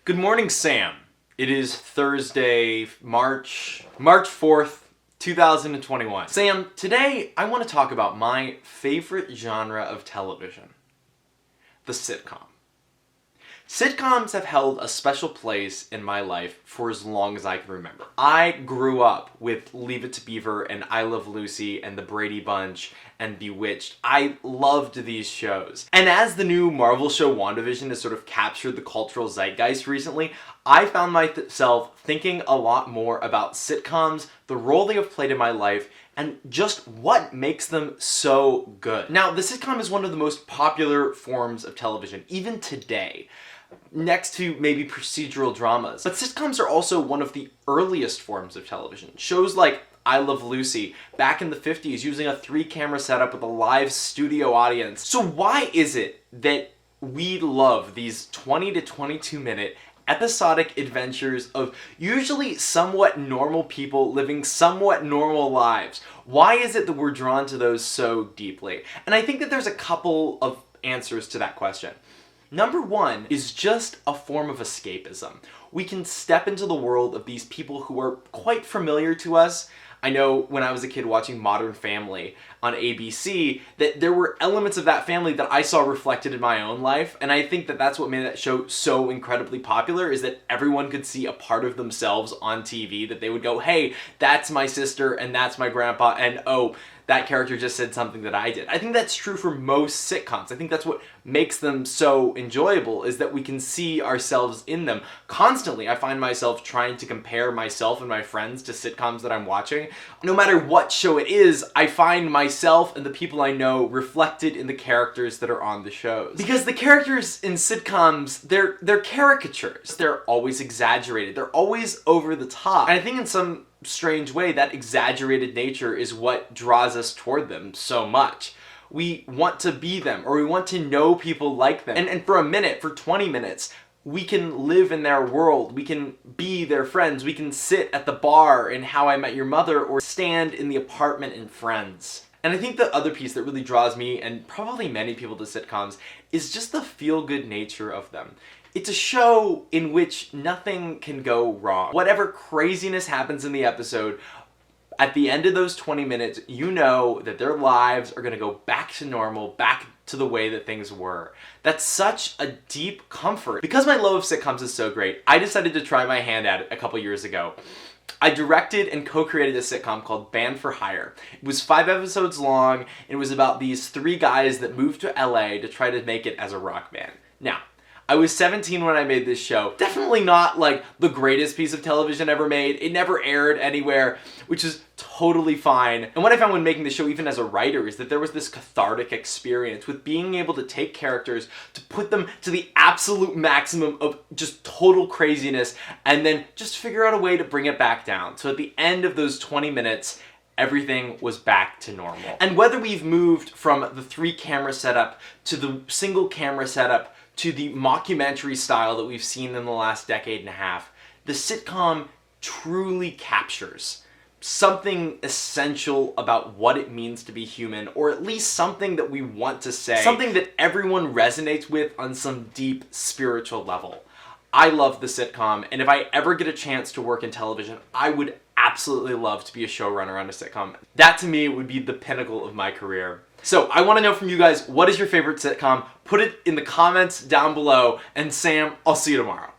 Good morning, Sam. It is Thursday, March 4th, 2021. Sam, today I want to talk about my favorite genre of television, the sitcom. Sitcoms have held a special place in my life for as long as I can remember. I grew up with Leave It to Beaver and I Love Lucy and The Brady Bunch and Bewitched. I loved these shows. And as the new Marvel show WandaVision has sort of captured the cultural zeitgeist recently, I found myself thinking a lot more about sitcoms, the role they have played in my life, and just what makes them so good. Now, the sitcom is one of the most popular forms of television, even today, next to maybe procedural dramas. But sitcoms are also one of the earliest forms of television. Shows like I Love Lucy, back in the 50s, using a 3-camera setup with a live studio audience. So why is it that we love these 20 to 22 minute episodic adventures of usually somewhat normal people living somewhat normal lives? Why is it that we're drawn to those so deeply? And I think that there's a couple of answers to that question. Number one is just a form of escapism. We can step into the world of these people who are quite familiar to us. I know when I was a kid watching Modern Family on ABC that there were elements of that family that I saw reflected in my own life, and I think that that's what made that show so incredibly popular, is that everyone could see a part of themselves on TV, that they would go, hey, that's my sister and that's my grandpa, and oh, that character just said something that I did. I think that's true for most sitcoms. I think that's what makes them so enjoyable, is that we can see ourselves in them. Constantly, I find myself trying to compare myself and my friends to sitcoms that I'm watching. No matter what show it is, I find myself and the people I know reflected in the characters that are on the shows. Because the characters in sitcoms, they're caricatures. They're always exaggerated. They're always over the top. And I think in some strange way, that exaggerated nature is what draws us toward them so much. We want to be them, or we want to know people like them. And for a minute, for 20 minutes, we can live in their world. We can be their friends. We can sit at the bar in How I Met Your Mother, or stand in the apartment in Friends. And I think the other piece that really draws me, and probably many people, to sitcoms, is just the feel-good nature of them. It's a show in which nothing can go wrong. Whatever craziness happens in the episode, at the end of those 20 minutes, you know that their lives are gonna go back to normal, back to the way that things were. That's such a deep comfort. Because my love of sitcoms is so great, I decided to try my hand at it a couple years ago. I directed and co-created a sitcom called Band for Hire. It was 5 episodes long, and it was about these 3 guys that moved to LA to try to make it as a rock band. Now, I was 17 when I made this show. Definitely not like the greatest piece of television ever made. It never aired anywhere, which is totally fine. And what I found when making the show, even as a writer, is that there was this cathartic experience with being able to take characters, to put them to the absolute maximum of just total craziness, and then just figure out a way to bring it back down. So at the end of those 20 minutes, everything was back to normal. And whether we've moved from the 3-camera setup to the single camera setup to the mockumentary style that we've seen in the last decade and a half, the sitcom truly captures something essential about what it means to be human, or at least something that we want to say, something that everyone resonates with on some deep spiritual level. I love the sitcom, and if I ever get a chance to work in television, I would absolutely love to be a showrunner on a sitcom. That to me would be the pinnacle of my career. So I want to know from you guys, what is your favorite sitcom? Put it in the comments down below, and Sam, I'll see you tomorrow.